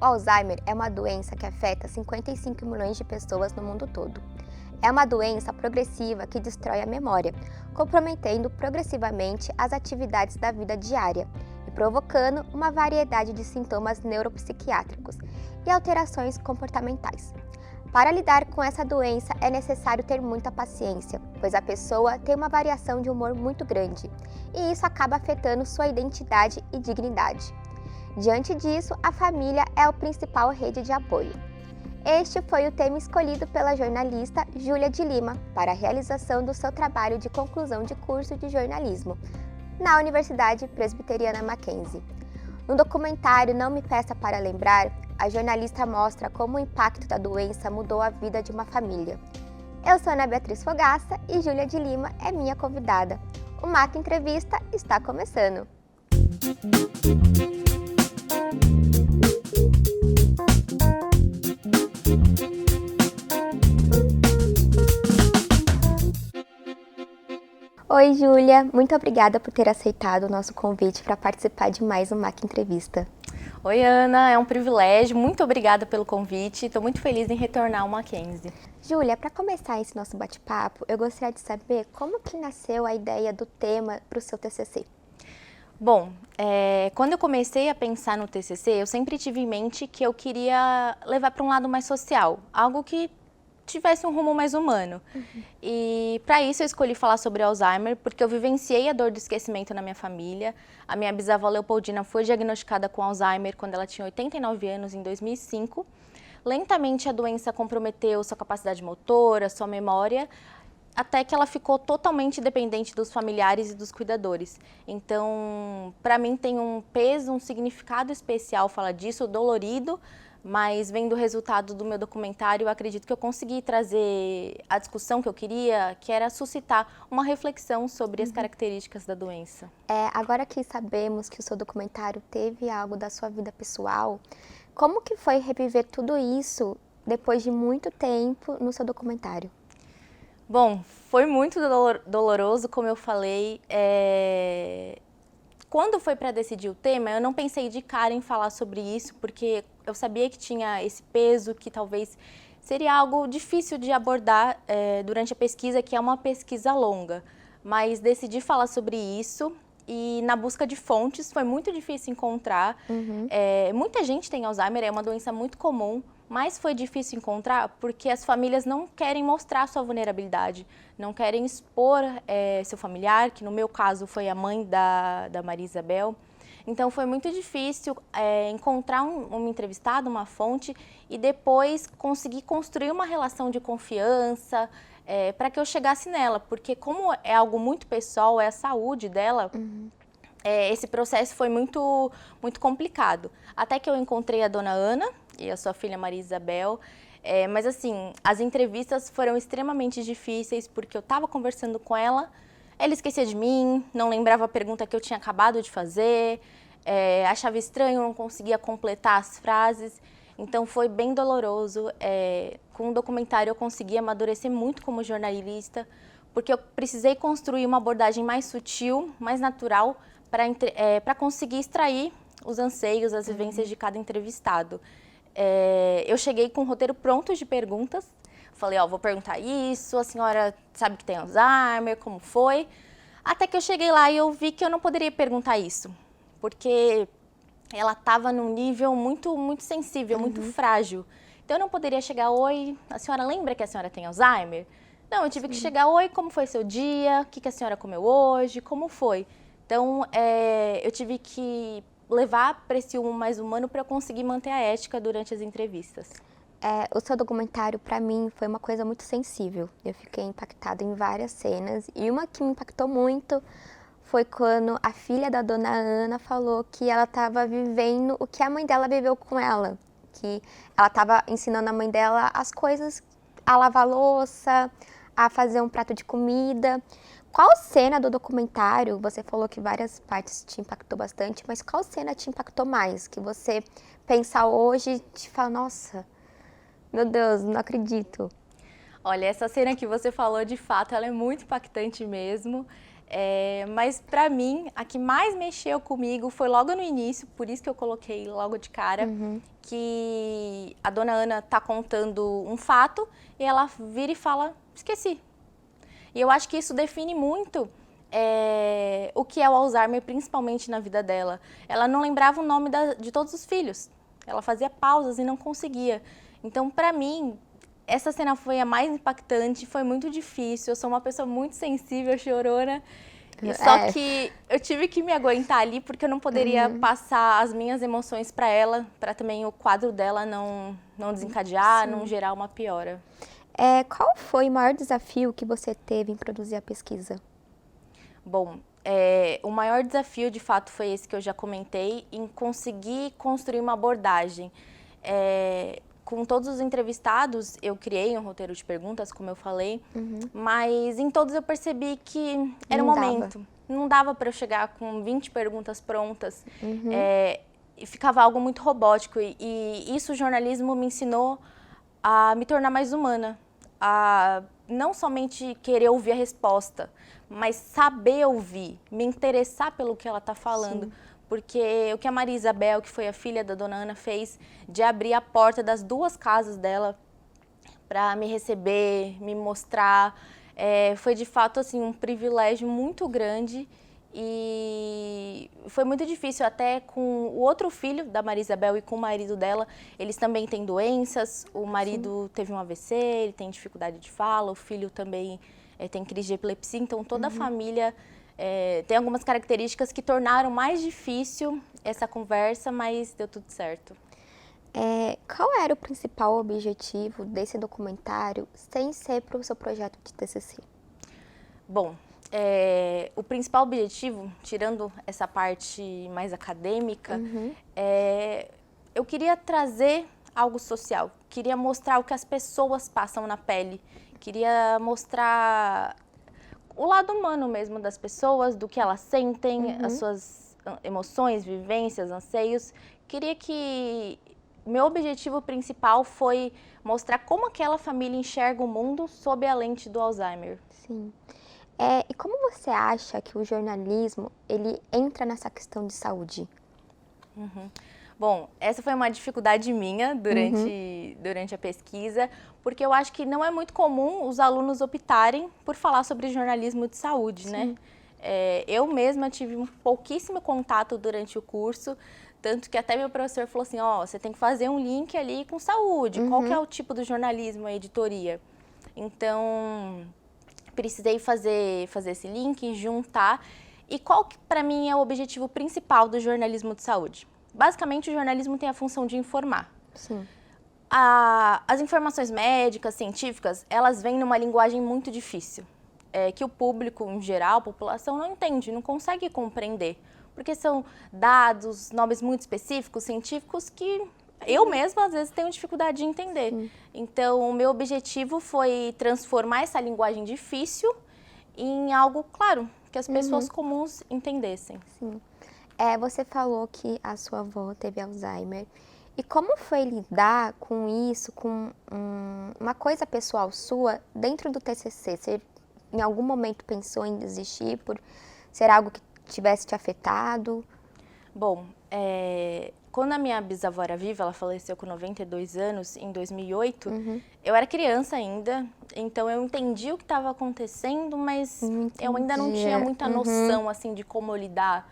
O Alzheimer é uma doença que afeta 55 milhões de pessoas no mundo todo. É uma doença progressiva que destrói a memória, comprometendo progressivamente as atividades da vida diária e provocando uma variedade de sintomas neuropsiquiátricos e alterações comportamentais. Para lidar com essa doença é necessário ter muita paciência, pois a pessoa tem uma variação de humor muito grande e isso acaba afetando sua identidade e dignidade. Diante disso, a família é a principal rede de apoio. Este foi o tema escolhido pela jornalista Júlia de Lima para a realização do seu trabalho de conclusão de curso de jornalismo na Universidade Presbiteriana Mackenzie. No documentário Não Me Peça para Lembrar, a jornalista mostra como o impacto da doença mudou a vida de uma família. Eu sou Ana Beatriz Fogaça e Júlia de Lima é minha convidada. O Mac Entrevista está começando! Oi, Júlia, muito obrigada por ter aceitado o nosso convite para participar de mais um Mac Entrevista. Oi, Ana, é um privilégio, muito obrigada pelo convite, estou muito feliz em retornar ao Mackenzie. Júlia, para começar esse nosso bate-papo, eu gostaria de saber como que nasceu a ideia do tema para o seu TCC. Bom, quando eu comecei a pensar no TCC, eu sempre tive em mente que eu queria levar para um lado mais social, algo que tivesse um rumo mais humano. E para isso eu escolhi falar sobre Alzheimer, porque eu vivenciei a dor do esquecimento na minha família. A minha bisavó Leopoldina foi diagnosticada com Alzheimer quando ela tinha 89 anos, em 2005. Lentamente a doença comprometeu sua capacidade motora, sua memória, até que ela ficou totalmente dependente dos familiares e dos cuidadores. Então, para mim tem um peso, um significado especial falar disso, dolorido, mas vendo o resultado do meu documentário, eu acredito que eu consegui trazer a discussão que eu queria, que era suscitar uma reflexão sobre as características da doença. Agora que sabemos que o seu documentário teve algo da sua vida pessoal, como que foi reviver tudo isso depois de muito tempo no seu documentário? Bom, foi muito doloroso, como eu falei. Quando foi para decidir o tema, eu não pensei de cara em falar sobre isso, porque eu sabia que tinha esse peso, que talvez seria algo difícil de abordar durante a pesquisa, que é uma pesquisa longa. Mas decidi falar sobre isso e na busca de fontes foi muito difícil encontrar. Muita gente tem Alzheimer, é uma doença muito comum, mas foi difícil encontrar porque as famílias não querem mostrar sua vulnerabilidade, não querem expor seu familiar, que no meu caso foi a mãe da Maria Isabel. Então foi muito difícil encontrar uma entrevistada, uma fonte, e depois conseguir construir uma relação de confiança para que eu chegasse nela, porque como é algo muito pessoal, é a saúde dela, esse processo foi muito, muito complicado. Até que eu encontrei a dona Ana e a sua filha Maria Isabel, mas assim, as entrevistas foram extremamente difíceis porque eu estava conversando com ela, esquecia de mim, não lembrava a pergunta que eu tinha acabado de fazer, achava estranho, não conseguia completar as frases, então foi bem doloroso. Com o documentário eu consegui amadurecer muito como jornalista, porque eu precisei construir uma abordagem mais sutil, mais natural, para conseguir extrair os anseios, as vivências de cada entrevistado. Eu cheguei com um roteiro pronto de perguntas, falei, vou perguntar isso, a senhora sabe que tem Alzheimer, como foi? Até que eu cheguei lá e eu vi que eu não poderia perguntar isso, porque ela estava num nível muito, muito sensível, muito frágil. Então eu não poderia chegar, oi, a senhora lembra que a senhora tem Alzheimer? Não, eu tive que chegar, oi, como foi seu dia? O que a senhora comeu hoje? Como foi? Então eu tive que levar para esse rumo mais humano para eu conseguir manter a ética durante as entrevistas. O seu documentário, para mim, foi uma coisa muito sensível. Eu fiquei impactada em várias cenas e uma que me impactou muito foi quando a filha da dona Ana falou que ela estava vivendo o que a mãe dela viveu com ela. Que ela estava ensinando a mãe dela as coisas, a lavar louça, a fazer um prato de comida. Qual cena do documentário, você falou que várias partes te impactou bastante, mas qual cena te impactou mais? Que você pensa hoje e te fala, nossa, meu Deus, não acredito. Olha, essa cena que você falou, de fato, ela é muito impactante mesmo. Mas para mim, a que mais mexeu comigo foi logo no início, por isso que eu coloquei logo de cara, que a dona Ana tá contando um fato e ela vira e fala, esqueci. E eu acho que isso define muito o que é o Alzheimer, principalmente na vida dela. Ela não lembrava o nome de todos os filhos, ela fazia pausas e não conseguia. Então, para mim, essa cena foi a mais impactante, foi muito difícil. Eu sou uma pessoa muito sensível, chorona. Só que eu tive que me aguentar ali, porque eu não poderia passar as minhas emoções para ela, para também o quadro dela não desencadear, não gerar uma piora. Qual foi o maior desafio que você teve em produzir a pesquisa? Bom, o maior desafio, de fato, foi esse que eu já comentei, em conseguir construir uma abordagem. Com todos os entrevistados, eu criei um roteiro de perguntas, como eu falei, mas em todos eu percebi que era um momento. Não dava para eu chegar com 20 perguntas prontas. E ficava algo muito robótico. E isso o jornalismo me ensinou a me tornar mais humana. A não somente querer ouvir a resposta, mas saber ouvir, me interessar pelo que ela está falando. Sim. Porque o que a Maria Isabel, que foi a filha da dona Ana, fez de abrir a porta das 2 casas dela para me receber, me mostrar, foi de fato assim, um privilégio muito grande. E foi muito difícil até com o outro filho da Maria Isabel e com o marido dela. Eles também têm doenças, o marido teve um AVC, ele tem dificuldade de fala, o filho também tem crise de epilepsia, então toda a família tem algumas características que tornaram mais difícil essa conversa, mas deu tudo certo. Qual era o principal objetivo desse documentário, sem ser para o seu projeto de TCC? Bom, o principal objetivo, tirando essa parte mais acadêmica, eu queria trazer algo social, queria mostrar o que as pessoas passam na pele, queria mostrar o lado humano mesmo das pessoas, do que elas sentem, as suas emoções, vivências, anseios. Queria que... Meu objetivo principal foi mostrar como aquela família enxerga o mundo sob a lente do Alzheimer. Sim. E como você acha que o jornalismo, ele entra nessa questão de saúde? Bom, essa foi uma dificuldade minha durante a pesquisa, porque eu acho que não é muito comum os alunos optarem por falar sobre jornalismo de saúde, né? Eu mesma tive um pouquíssimo contato durante o curso, tanto que até meu professor falou assim, você tem que fazer um link ali com saúde, qual que é o tipo do jornalismo, a editoria? Então, precisei fazer esse link, juntar. E qual que, para mim, é o objetivo principal do jornalismo de saúde? Basicamente, o jornalismo tem a função de informar. Sim. As informações médicas, científicas, elas vêm numa linguagem muito difícil, que o público, em geral, a população, não entende, não consegue compreender. Porque são dados, nomes muito específicos, científicos, que eu mesma, às vezes, tenho dificuldade de entender. Sim. Então, o meu objetivo foi transformar essa linguagem difícil em algo, claro, que as pessoas comuns entendessem. Sim. Você falou que a sua avó teve Alzheimer. E como foi lidar com isso, com uma coisa pessoal sua dentro do TCC? Você em algum momento pensou em desistir por ser algo que tivesse te afetado? Bom, quando a minha bisavó era viva, ela faleceu com 92 anos, em 2008, eu era criança ainda, então eu entendi o que estava acontecendo, mas eu ainda não tinha muita noção assim, de como lidar.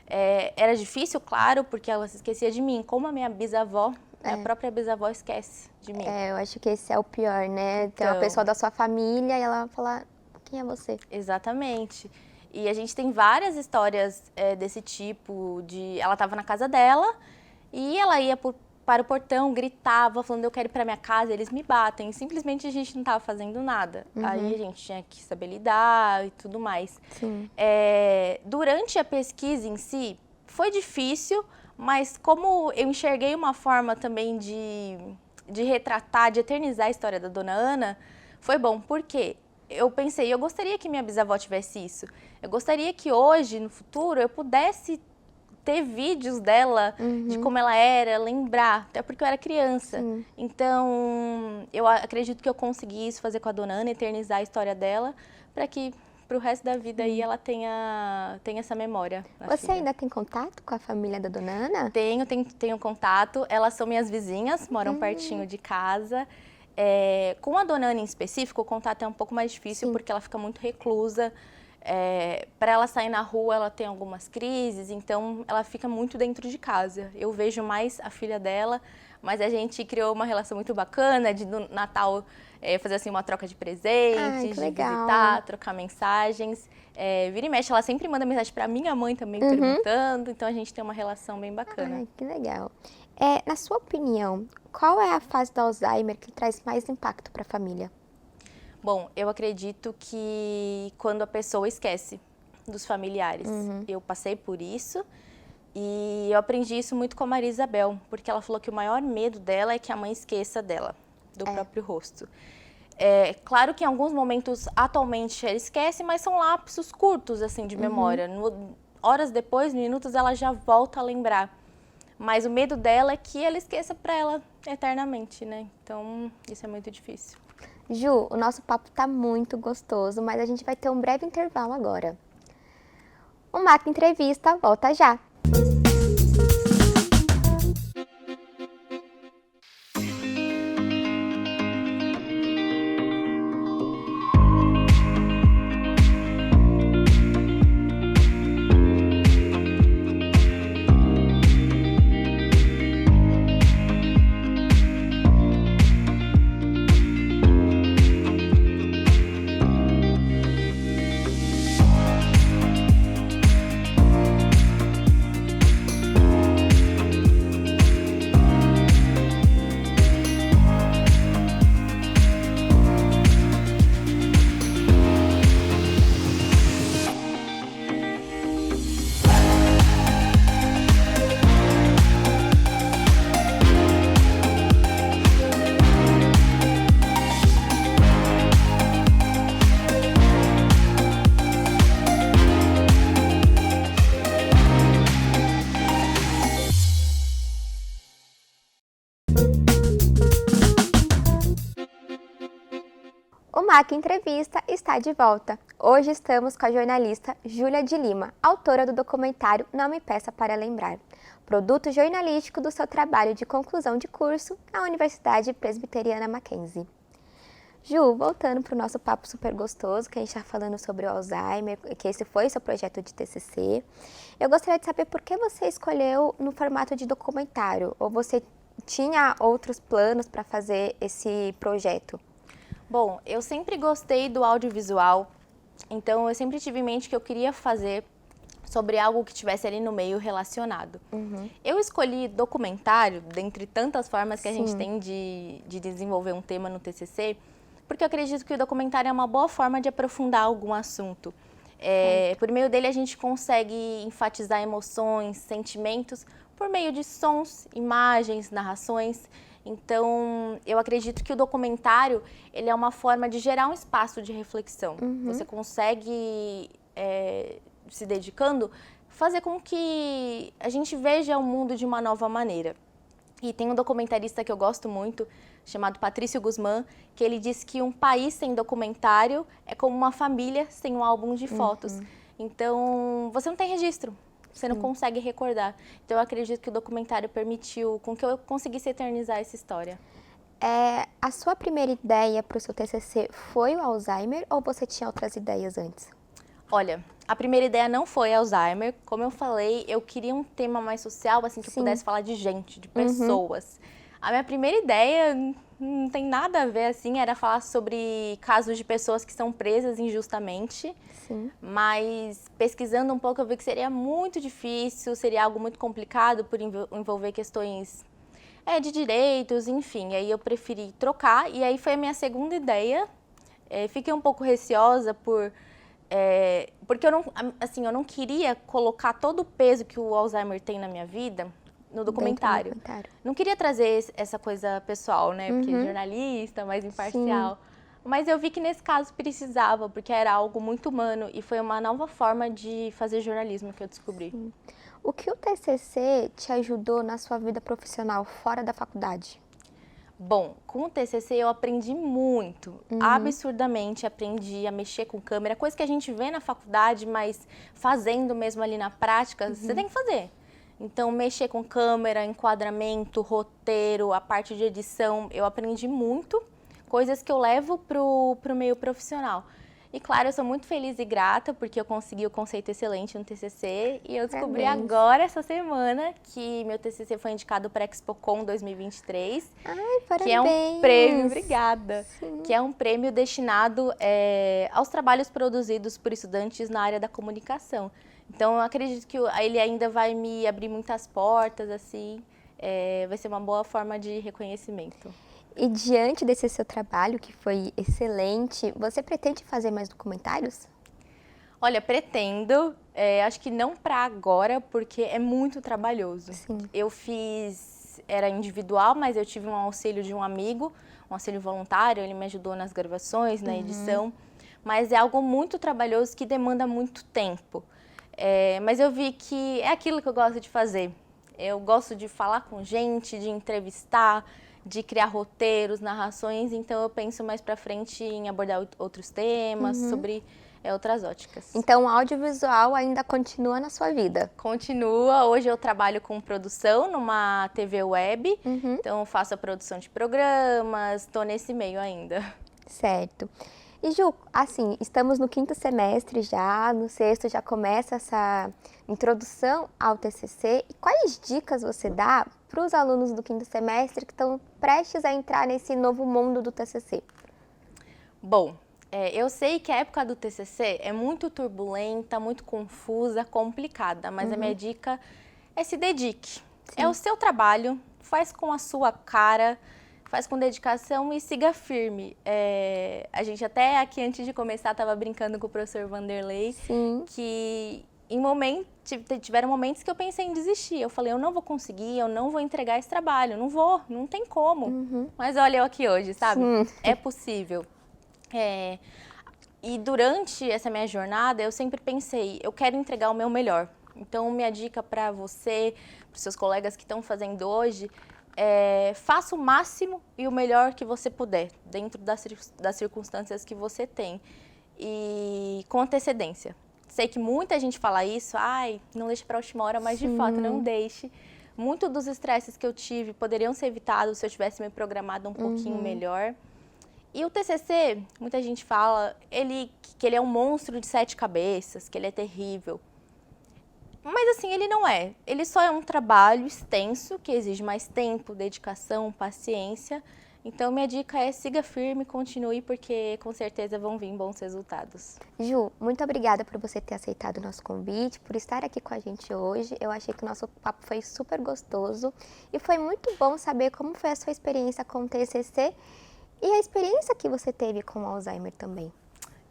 Era difícil, claro, porque ela se esquecia de mim, como a minha bisavó, a própria bisavó esquece de mim. Eu acho que esse é o pior, né? Tem uma pessoa da sua família e ela vai falar, quem é você? Exatamente. E a gente tem várias histórias desse tipo, ela estava na casa dela e ela ia para o portão, gritava, falando, eu quero ir para minha casa, eles me batem. Simplesmente a gente não estava fazendo nada. Aí a gente tinha que saber lidar e tudo mais. Sim. Durante a pesquisa em si, foi difícil, mas como eu enxerguei uma forma também de retratar, de eternizar a história da dona Ana, foi bom. Por quê? Eu pensei, eu gostaria que minha bisavó tivesse isso. Eu gostaria que hoje, no futuro, eu pudesse ter vídeos dela, de como ela era, lembrar, até porque eu era criança. Sim. Então, eu acredito que eu consegui isso, fazer com a dona Ana, eternizar a história dela, para que pro resto da vida aí ela tenha essa memória. Você ainda tem contato com a família da dona Ana? Tenho contato. Elas são minhas vizinhas, moram pertinho de casa. Com a dona Ana em específico, o contato é um pouco mais difícil, porque ela fica muito reclusa. Para ela sair na rua, ela tem algumas crises, então ela fica muito dentro de casa. Eu vejo mais a filha dela, mas a gente criou uma relação muito bacana de no Natal fazer assim uma troca de presentes, de visitar, trocar mensagens. Vira e mexe, ela sempre manda mensagem para minha mãe também perguntando, então a gente tem uma relação bem bacana. Ai, que legal. Na sua opinião, qual é a fase do Alzheimer que traz mais impacto para a família? Bom, eu acredito que quando a pessoa esquece dos familiares. Eu passei por isso e eu aprendi isso muito com a Maria Isabel, porque ela falou que o maior medo dela é que a mãe esqueça dela, do próprio rosto. Claro que em alguns momentos, atualmente, ela esquece, mas são lapsos curtos, assim, de memória. Horas depois, minutos, ela já volta a lembrar. Mas o medo dela é que ela esqueça para ela eternamente, né? Então, isso é muito difícil. Ju, o nosso papo tá muito gostoso, mas a gente vai ter um breve intervalo agora. O MAC Entrevista volta já! O MAC Entrevista está de volta. Hoje estamos com a jornalista Júlia de Lima, autora do documentário Não Me Peça para Lembrar, produto jornalístico do seu trabalho de conclusão de curso na Universidade Presbiteriana Mackenzie. Ju, voltando para o nosso papo super gostoso, que a gente está falando sobre o Alzheimer, que esse foi seu projeto de TCC, eu gostaria de saber por que você escolheu no formato de documentário, ou você tinha outros planos para fazer esse projeto? Bom, eu sempre gostei do audiovisual, então eu sempre tive em mente que eu queria fazer sobre algo que tivesse ali no meio relacionado. Eu escolhi documentário, dentre tantas formas que a gente tem de desenvolver um tema no TCC, porque eu acredito que o documentário é uma boa forma de aprofundar algum assunto. Por meio dele a gente consegue enfatizar emoções, sentimentos, por meio de sons, imagens, narrações. Então, eu acredito que o documentário ele é uma forma de gerar um espaço de reflexão. Você consegue, se dedicando, fazer com que a gente veja o mundo de uma nova maneira. E tem um documentarista que eu gosto muito, chamado Patrício Guzmán, que ele diz que um país sem documentário é como uma família sem um álbum de fotos. Então, você não tem registro. Você não consegue recordar. Então, eu acredito que o documentário permitiu com que eu conseguisse eternizar essa história. A sua primeira ideia para o seu TCC foi o Alzheimer ou você tinha outras ideias antes? Olha, a primeira ideia não foi Alzheimer. Como eu falei, eu queria um tema mais social, assim, que eu pudesse falar de gente, de pessoas. A minha primeira ideia não tem nada a ver, assim, era falar sobre casos de pessoas que são presas injustamente. Mas pesquisando um pouco eu vi que seria muito difícil, seria algo muito complicado por envolver questões de direitos, enfim. Aí eu preferi trocar e aí foi a minha segunda ideia. Fiquei um pouco receosa porque eu não queria colocar todo o peso que o Alzheimer tem na minha vida no documentário. Não queria trazer essa coisa pessoal, né? Porque jornalista, mais imparcial. Mas eu vi que nesse caso precisava, porque era algo muito humano e foi uma nova forma de fazer jornalismo que eu descobri. O que o TCC te ajudou na sua vida profissional fora da faculdade? Bom, com o TCC eu aprendi muito, absurdamente aprendi a mexer com câmera, coisa que a gente vê na faculdade, mas fazendo mesmo ali na prática, você tem que fazer. Então, mexer com câmera, enquadramento, roteiro, a parte de edição, eu aprendi muito, coisas que eu levo pro meio profissional. E claro, eu sou muito feliz e grata porque eu consegui o conceito excelente no TCC e eu descobri agora, essa semana, que meu TCC foi indicado para a ExpoCon 2023. Ai, parabéns! Que é um prêmio, obrigada, sim, que é um prêmio destinado aos trabalhos produzidos por estudantes na área da comunicação. Então, eu acredito que ele ainda vai me abrir muitas portas, assim, vai ser uma boa forma de reconhecimento. E diante desse seu trabalho, que foi excelente, você pretende fazer mais documentários? Olha, pretendo. Acho que não para agora, porque é muito trabalhoso. Sim. Eu era individual, mas eu tive um auxílio de um amigo, um auxílio voluntário, ele me ajudou nas gravações, na edição. Mas é algo muito trabalhoso que demanda muito tempo. Mas eu vi que é aquilo que eu gosto de fazer. Eu gosto de falar com gente, de entrevistar, de criar roteiros, narrações, então eu penso mais pra frente em abordar outros temas, sobre outras óticas. Então o audiovisual ainda continua na sua vida? Continua, hoje eu trabalho com produção numa TV web, então eu faço a produção de programas, estou nesse meio ainda. Certo. E Ju, assim, estamos no 5º semestre já, no 6º já começa essa introdução ao TCC. E quais dicas você dá para os alunos do 5º semestre que estão prestes a entrar nesse novo mundo do TCC? Bom, eu sei que a época do TCC é muito turbulenta, muito confusa, complicada, mas a minha dica é se dedique. Sim. É o seu trabalho, faz com a sua cara, faz com dedicação e siga firme. A gente até aqui antes de começar estava brincando com o professor Vanderlei, sim, que tiveram momentos que eu pensei em desistir. Eu falei, eu não vou conseguir, eu não vou entregar esse trabalho, não tem como. Mas olha eu aqui hoje, sabe? Sim. É possível. E durante essa minha jornada, eu sempre pensei, eu quero entregar o meu melhor. Então, minha dica para você, para os seus colegas que estão fazendo hoje, faça o máximo e o melhor que você puder, dentro das circunstâncias que você tem. E com antecedência. Sei que muita gente fala isso, não deixe para a última hora, mas de fato, não deixe. Muito dos estresses que eu tive poderiam ser evitados se eu tivesse me programado um pouquinho melhor. E o TCC, muita gente fala que ele é um monstro de 7 cabeças, que ele é terrível. Mas assim, ele não é. Ele só é um trabalho extenso, que exige mais tempo, dedicação, paciência. Então, minha dica é siga firme, continue, porque com certeza vão vir bons resultados. Ju, muito obrigada por você ter aceitado o nosso convite, por estar aqui com a gente hoje. Eu achei que o nosso papo foi super gostoso e foi muito bom saber como foi a sua experiência com o TCC e a experiência que você teve com o Alzheimer também.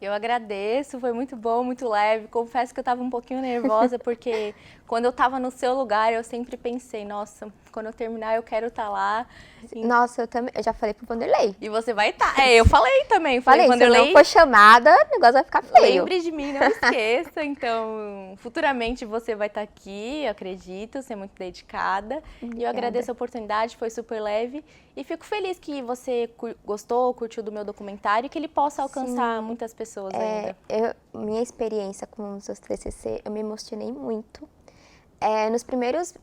Eu agradeço, foi muito bom, muito leve. Confesso que eu estava um pouquinho nervosa, porque quando eu estava no seu lugar, eu sempre pensei, nossa, quando eu terminar eu quero estar lá. Nossa, eu já falei pro Vanderlei. E você vai estar. Eu falei também. Falei, Vanderlei, se eu não for chamada, o negócio vai ficar feio. Lembre de mim, não esqueça. Então, futuramente você vai estar aqui, eu acredito, você é muito dedicada. Obrigada. E eu agradeço a oportunidade, foi super leve. E fico feliz que você gostou, curtiu do meu documentário e que ele possa alcançar muitas pessoas ainda. Minha experiência com os seus TCC, eu me emocionei muito.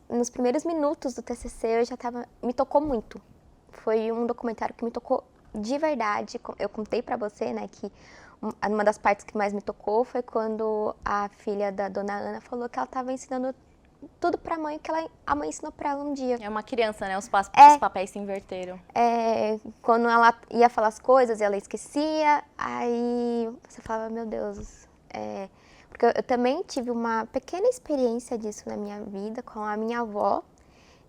Nos primeiros minutos do TCC, me tocou muito. Foi um documentário que me tocou de verdade. Eu contei pra você, né, que uma das partes que mais me tocou foi quando a filha da dona Ana falou que ela estava ensinando tudo pra mãe que a mãe ensinou pra ela um dia. É uma criança, né? Os papéis se inverteram. Quando ela ia falar as coisas, ela esquecia, aí você falava, meu Deus. Porque eu também tive uma pequena experiência disso na minha vida com a minha avó,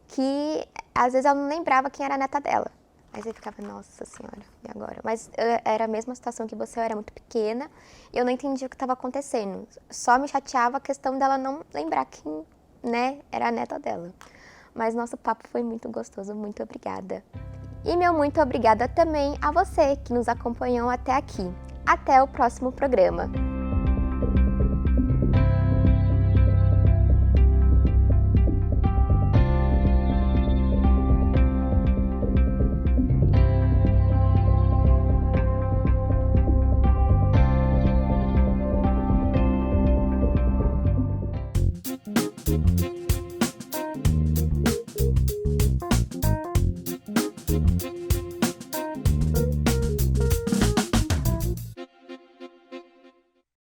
que às vezes ela não lembrava quem era a neta dela. Aí você ficava, nossa senhora, e agora? Mas era a mesma situação que você, eu era muito pequena e eu não entendia o que estava acontecendo. Só me chateava a questão dela não lembrar quem, né, era a neta dela. Mas nosso papo foi muito gostoso, muito obrigada. E meu muito obrigada também a você que nos acompanhou até aqui. Até o próximo programa.